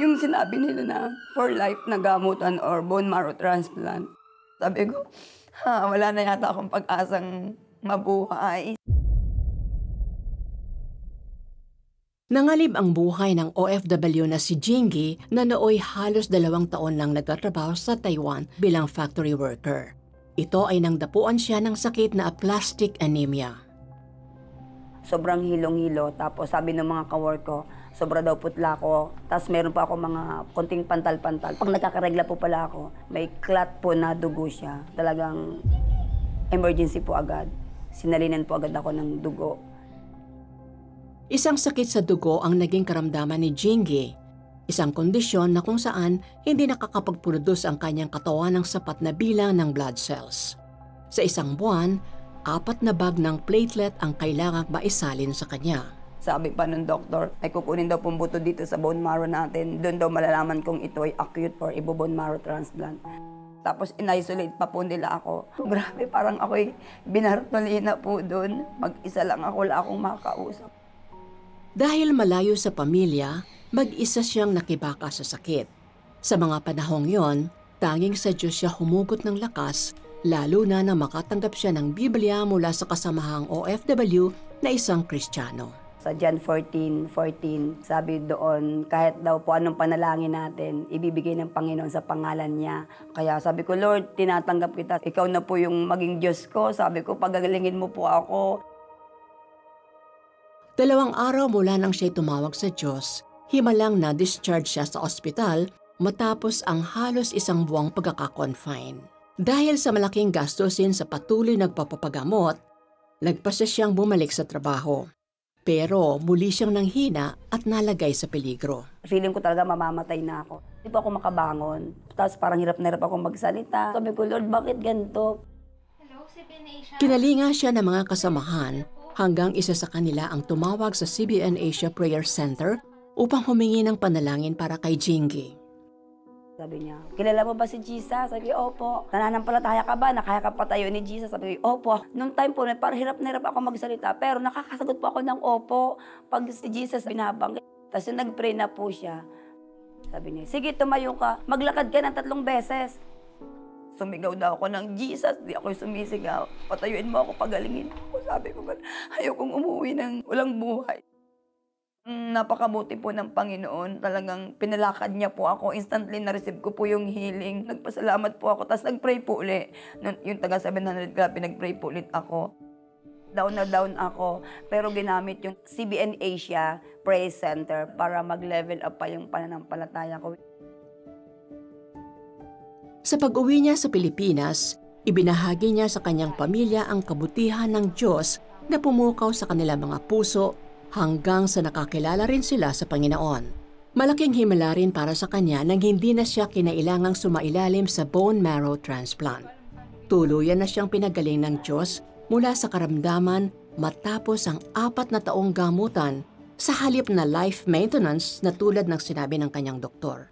Yung sinabi nila na for life na gamutan or bone marrow transplant, sabi ko, wala na yata akong pag-asang mabuhay. Nangalib ang buhay ng OFW na si Jingy na nooy halos 2 taon lang nagtatrabaho sa Taiwan bilang factory worker. Ito ay nangdapuan siya ng sakit na aplastic anemia. Sobrang hilong-hilo, tapos sabi ng mga kawork ko, sobra daw putla ko. Tapos meron pa ako mga konting pantal-pantal. Pag nagkakaregla po pala ako, may clot po na dugo siya. Talagang emergency po agad. Sinalinan po agad ako ng dugo. Isang sakit sa dugo ang naging karamdaman ni Jingy. Isang kondisyon na kung saan hindi nakakapag-produce ang kanyang katawan ng sapat na bilang ng blood cells. Sa isang buwan, 4 na bag ng platelet ang kailangang maisalin sa kanya. Sabi pa ng doktor, ay kukunin daw pong buto dito sa bone marrow natin. Doon daw malalaman kung ito ay acute or bone marrow transplant. Tapos in-isolate pa po nila ako. Grabe, parang ako'y binartolina po doon. Mag-isa lang ako, wala akong makakausap. Dahil malayo sa pamilya, mag-isa siyang nakibaka sa sakit. Sa mga panahong yon, tanging sa Diyos siya humugot ng lakas, lalo na makatanggap siya ng Biblia mula sa kasamahang OFW na isang Kristiyano. Sa John 14:14, sabi doon, kahit daw po anong panalangin natin, ibibigay ng Panginoon sa pangalan niya. Kaya sabi ko, Lord, tinatanggap kita. Ikaw na po yung maging Diyos ko. Sabi ko, pagagalingin mo po ako. 2 araw mula nang siya'y tumawag sa Diyos, himalang na-discharge siya sa ospital matapos ang halos 1 buwang pagkaka-confine. Dahil sa malaking gastusin sa patuloy nagpapapagamot, nagpasya siyang bumalik sa trabaho. Pero muli siyang nanghina at nalagay sa peligro. Feeling ko talaga mamamatay na ako. Hindi po ako makabangon. Tapos parang hirap na hirap akong magsalita. Sabi ko, Lord, bakit ganito? Kinalinga siya ng mga kasamahan hanggang isa sa kanila ang tumawag sa CBN Asia Prayer Center upang humingi ng panalangin para kay Jingy. Sabi niya, kilala mo ba si Jesus? Sabi ko, opo. Nananampalataya ka ba? Nakaya ka patayo ni Jesus? Sabi ko, opo. Nung time po, parang hirap na hirap ako magsalita, pero nakakasagot po ako ng opo pag si Jesus binabanggit. Tapos yung nag-pray na po siya. Sabi niya, sige, tumayo ka. Maglakad ka ng 3 beses. Sumigaw daw ako ng Jesus, di ako sumisigaw. Patayuin mo ako, pagalingin mo. Sabi ko, ayaw kong umuwi ng walang buhay. Napakabuti po ng Panginoon. Talagang pinalakad niya po ako. Instantly na-receive ko po yung healing. Nagpasalamat po ako. Tapos nag-pray po ulit. Yung taga 700 grabe, nag-pray po ulit ako. Down na down ako. Pero ginamit yung CBN Asia Praise Center para mag-level up pa yung pananampalataya ko. Sa pag-uwi niya sa Pilipinas, ibinahagi niya sa kanyang pamilya ang kabutihan ng Diyos na pumukaw sa kanilang mga puso hanggang sa nakakilala rin sila sa Panginoon. Malaking himala rin para sa kanya nang hindi na siya kinailangang sumailalim sa bone marrow transplant. Tuluyan na siyang pinagaling ng Diyos mula sa karamdaman matapos ang 4 na taong gamutan sa halip na life maintenance na tulad ng sinabi ng kanyang doktor.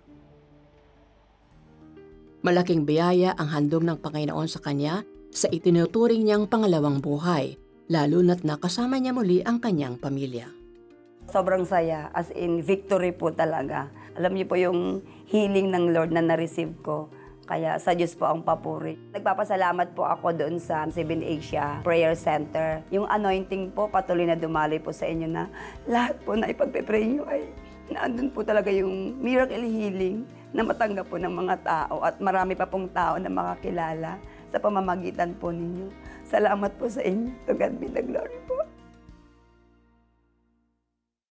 Malaking biyaya ang handog ng Panginoon sa kanya sa itinuturing niyang pangalawang buhay, lalo na't nakasama niya muli ang kanyang pamilya. Sobrang saya, as in victory po talaga. Alam niyo po yung healing ng Lord na na-receive ko. Kaya sa Diyos po ang papuri. Nagpapasalamat po ako doon sa CBN Asia Prayer Center. Yung anointing po patuloy na dumaloy po sa inyo na lahat po na ipagpe-pray niyo ay naandun po talaga yung miracle healing na matanggap po ng mga tao at marami pa pong tao na makakilala sa pamamagitan po ninyo. Salamat po sa inyo. To God be the glory po.